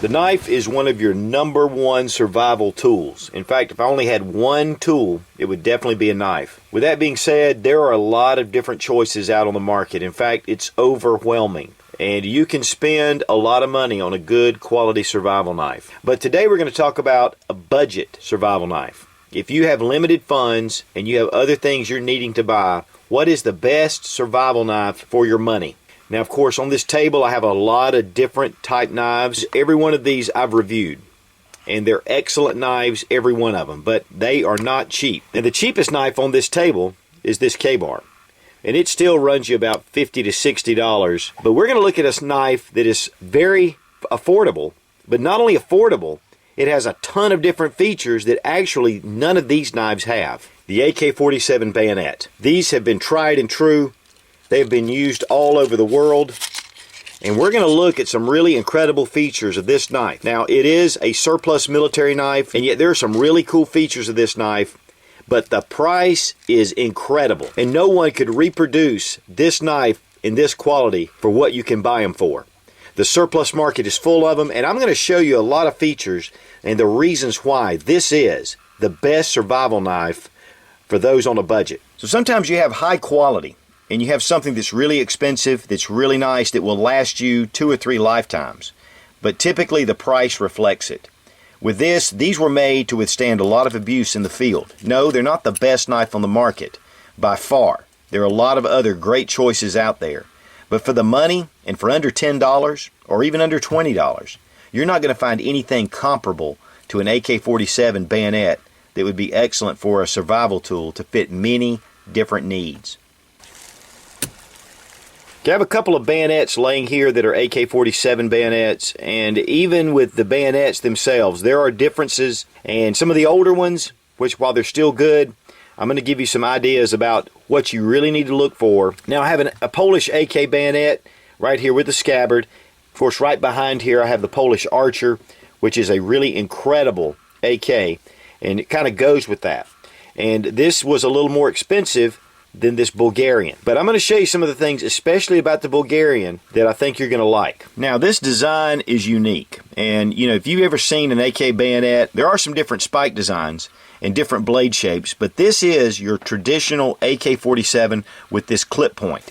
The knife is one of your #1 survival tools. In fact, if I only had one tool, it would definitely be a knife. With that being said, there are a lot of different choices out on the market. In fact, it's overwhelming. And you can spend a lot of money on a good quality survival knife. But today we're going to talk about a budget survival knife. If you have limited funds and you have other things you're needing to buy, what is the best survival knife for your money? Now, of course, on this table I have a lot of different type knives. Every one of these I've reviewed, and they're excellent knives, every one of them, but they are not cheap. And the cheapest knife on this table is this K-bar, and it still runs you about $50 to $60. But we're going to look at a knife that is very affordable, but not only affordable, it has a ton of different features that actually none of these knives have. The AK47 Bayonet. These have been tried and true. They have been used all over the world, and we're going to look at some really incredible features of this knife. Now, it is a surplus military knife, and yet there are some really cool features of this knife, but the price is incredible, and no one could reproduce this knife in this quality for what you can buy them for. The surplus market is full of them, and I'm going to show you a lot of features and the reasons why this is the best survival knife for those on a budget. So sometimes you have high quality, and you have something that's really expensive, that's really nice, that will last you 2 or 3 lifetimes. But typically the price reflects it. With this, these were made to withstand a lot of abuse in the field. No, they're not the best knife on the market, by far. There are a lot of other great choices out there. But for the money, and for under $10, or even under $20, you're not going to find anything comparable to an AK-47 bayonet that would be excellent for a survival tool to fit many different needs. I have a couple of bayonets laying here that are AK-47 bayonets, and even with the bayonets themselves, there are differences. And some of the older ones, which while they're still good, I'm going to give you some ideas about what you really need to look for. Now, I have a Polish AK bayonet right here with the scabbard. Of course, right behind here I have the Polish Archer, which is a really incredible AK, and it kind of goes with that. And this was a little more expensive than this Bulgarian. But I'm going to show you some of the things, especially about the Bulgarian, that I think you're going to like. Now, this design is unique. And, you know, if you've ever seen an AK bayonet, there are some different spike designs and different blade shapes, but this is your traditional AK-47 with this clip point.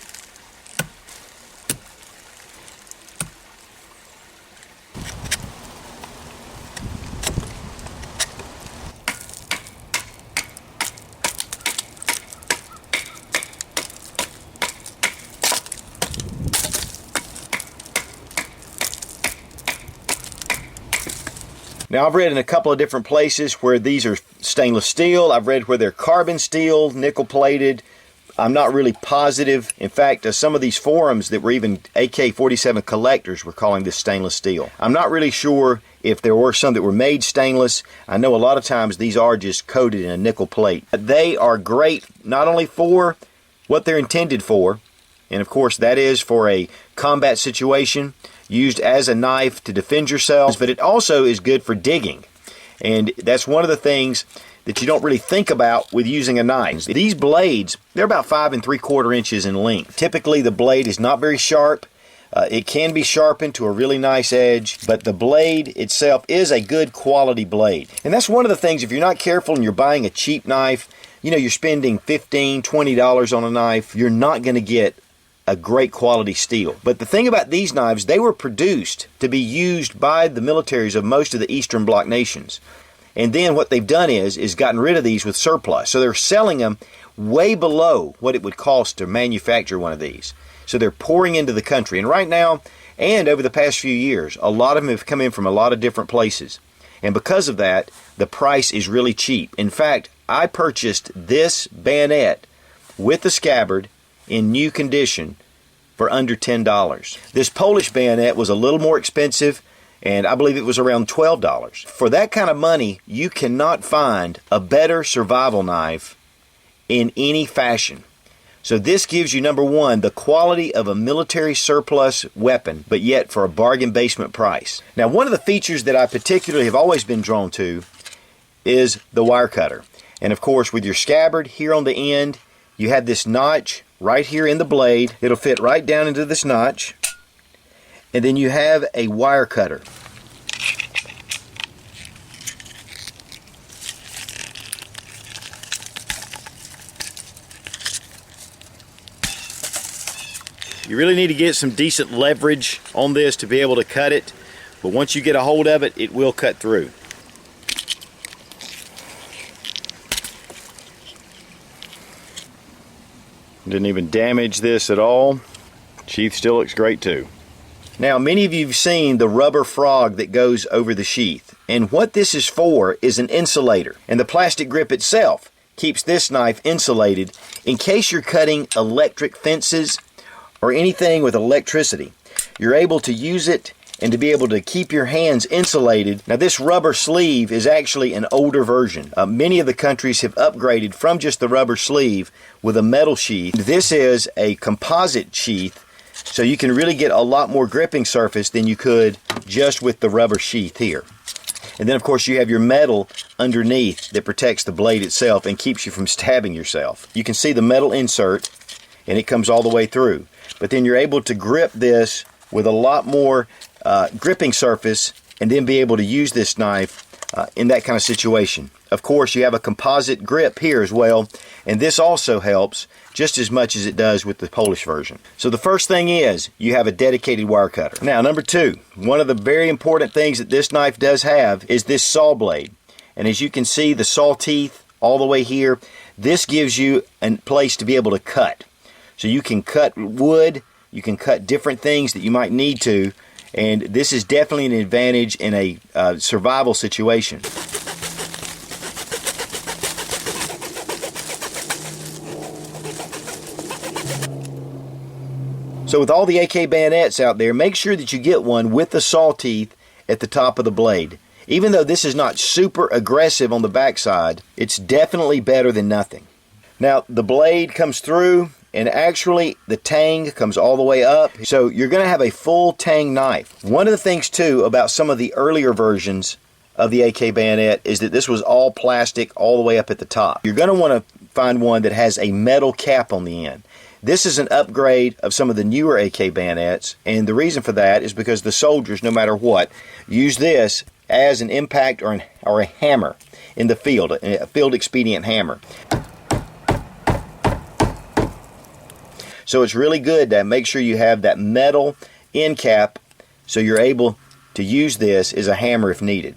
Now, I've read in a couple of different places where these are stainless steel. I've read where they're carbon steel, nickel plated. I'm not really positive. In fact, some of these forums that were even AK-47 collectors were calling this stainless steel. I'm not really sure if there were some that were made stainless. I know a lot of times these are just coated in a nickel plate. They are great not only for what they're intended for, and of course that is for a combat situation, used as a knife to defend yourself, but it also is good for digging. And that's one of the things that you don't really think about with using a knife. These blades, they're about 5 3/4 inches in length. Typically the blade is not very sharp. It can be sharpened to a really nice edge, but the blade itself is a good quality blade. And that's one of the things, if you're not careful and you're buying a cheap knife, you know, you're spending $15, $20 on a knife, you're not going to get a great quality steel. But the thing about these knives, they were produced to be used by the militaries of most of the Eastern Bloc nations. And then what they've done is gotten rid of these with surplus. So they're selling them way below what it would cost to manufacture one of these. So they're pouring into the country. And right now, and over the past few years, a lot of them have come in from a lot of different places. And because of that, the price is really cheap. In fact, I purchased this bayonet with the scabbard in new condition for under $10. This Polish bayonet was a little more expensive, and I believe it was around $12. For that kind of money, you cannot find a better survival knife in any fashion. So this gives you, number one, the quality of a military surplus weapon, but yet for a bargain basement price. Now, one of the features that I particularly have always been drawn to is the wire cutter. And of course, with your scabbard here on the end, you have this notch right here in the blade. It'll fit right down into this notch. And then you have a wire cutter. You really need to get some decent leverage on this to be able to cut it, but once you get a hold of it, it will cut through. Didn't even damage this at all. Sheath still looks great too. Now, many of you have seen the rubber frog that goes over the sheath, and what this is for is an insulator, and the plastic grip itself keeps this knife insulated in case you're cutting electric fences or anything with electricity. You're able to use it and to be able to keep your hands insulated. Now, this rubber sleeve is actually an older version. Many of the countries have upgraded from just the rubber sleeve with a metal sheath. This is a composite sheath, so you can really get a lot more gripping surface than you could just with the rubber sheath here. And then, of course, you have your metal underneath that protects the blade itself and keeps you from stabbing yourself. You can see the metal insert, and it comes all the way through. But then you're able to grip this with a lot more gripping surface and then be able to use this knife in that kind of situation. Of course, you have a composite grip here as well, and this also helps just as much as it does with the Polish version. So the first thing is you have a dedicated wire cutter. Now, number two, one of the very important things that this knife does have is this saw blade. And as you can see, the saw teeth all the way here, this gives you a place to be able to cut. So you can cut wood, you can cut different things that you might need to, and this is definitely an advantage in a survival situation. So with all the AK bayonets out there, make sure that you get one with the saw teeth at the top of the blade. Even though this is not super aggressive on the backside, it's definitely better than nothing. Now, the blade comes through, and actually the tang comes all the way up, so you're going to have a full tang knife. One of the things too about some of the earlier versions of the AK bayonet is that this was all plastic all the way up at the top. You're going to want to find one that has a metal cap on the end. This is an upgrade of some of the newer AK bayonets, and the reason for that is because the soldiers, no matter what, use this as an impact or a hammer in the field, a field expedient hammer. So it's really good to make sure you have that metal end cap so you're able to use this as a hammer if needed.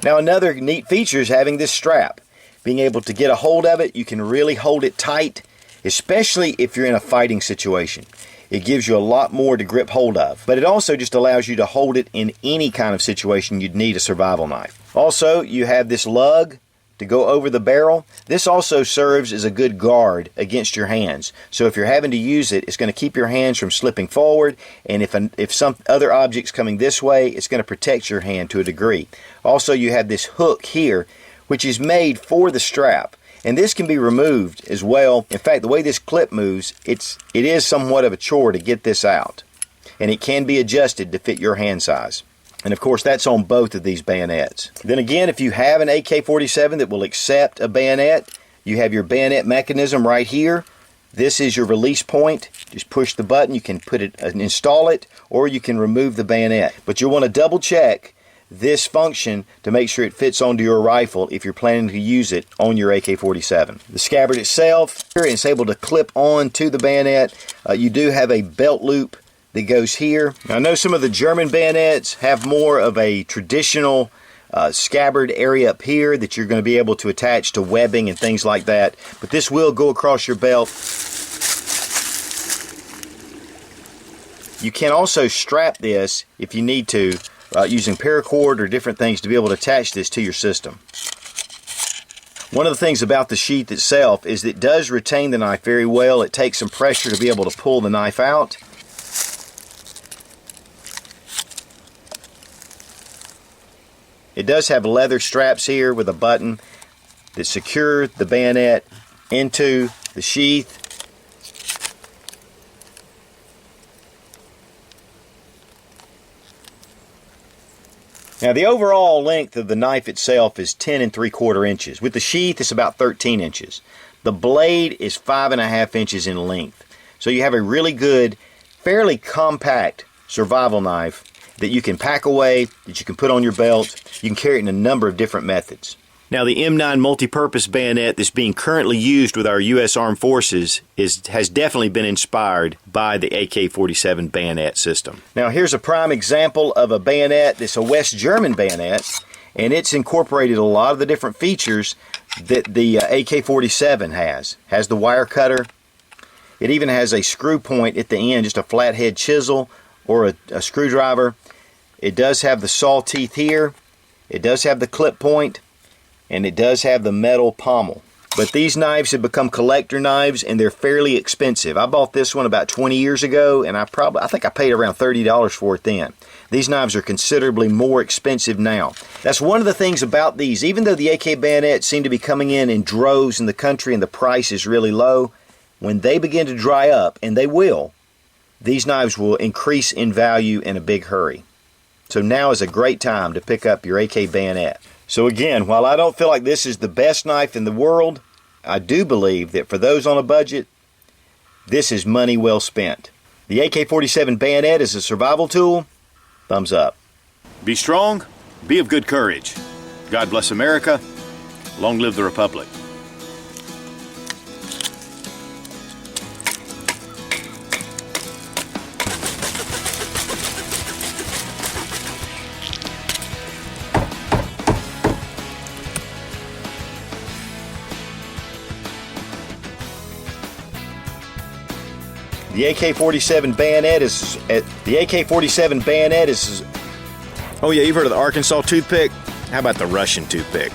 Now, another neat feature is having this strap. Being able to get a hold of it, you can really hold it tight, especially if you're in a fighting situation. It gives you a lot more to grip hold of, but it also just allows you to hold it in any kind of situation you'd need a survival knife. Also, you have this lug to go over the barrel. This also serves as a good guard against your hands. So if you're having to use it, it's going to keep your hands from slipping forward, and if some other object's coming this way, it's going to protect your hand to a degree. Also, you have this hook here, which is made for the strap, and this can be removed as well. In fact, the way this clip moves, it is somewhat of a chore to get this out, and it can be adjusted to fit your hand size. And of course, that's on both of these bayonets. Then again, if you have an AK-47 that will accept a bayonet, you have your bayonet mechanism right here. This is your release point. Just push the button. You can put it, install it, or you can remove the bayonet. But you'll want to double check this function to make sure it fits onto your rifle if you're planning to use it on your AK-47. The scabbard itself, it's able to clip on to the bayonet. You do have a belt loop that goes here. Now, I know some of the German bayonets have more of a traditional scabbard area up here that you're going to be able to attach to webbing and things like that, but this will go across your belt. You can also strap this if you need to, using paracord or different things to be able to attach this to your system. One of the things about the sheath itself is that it does retain the knife very well. It takes some pressure to be able to pull the knife out. It does have leather straps here with a button that secure the bayonet into the sheath. Now, the overall length of the knife itself is 10 3/4 inches. With the sheath, it's about 13 inches. The blade is 5.5 inches in length. So you have a really good, fairly compact survival knife that you can pack away, that you can put on your belt. You can carry it in a number of different methods. Now, the M9 multi-purpose bayonet that's being currently used with our U.S. Armed Forces has definitely been inspired by the AK-47 bayonet system. Now, here's a prime example of a bayonet that's a West German bayonet, and it's incorporated a lot of the different features that the AK-47 has. Has the wire cutter. It even has a screw point at the end, just a flathead chisel or a screwdriver. It does have the saw teeth here. It does have the clip point. And it does have the metal pommel. But these knives have become collector knives, and they're fairly expensive. I bought this one about 20 years ago, and I think I paid around $30 for it then. These knives are considerably more expensive now. That's one of the things about these. Even though the AK bayonets seem to be coming in droves in the country and the price is really low, when they begin to dry up, and they will, these knives will increase in value in a big hurry. So now is a great time to pick up your AK bayonet. So again, while I don't feel like this is the best knife in the world, I do believe that for those on a budget, this is money well spent. The AK-47 bayonet is a survival tool. Thumbs up. Be strong, be of good courage. God bless America. Long live the Republic. The AK-47 bayonet is oh yeah, you've heard of the Arkansas toothpick? How about the Russian toothpick?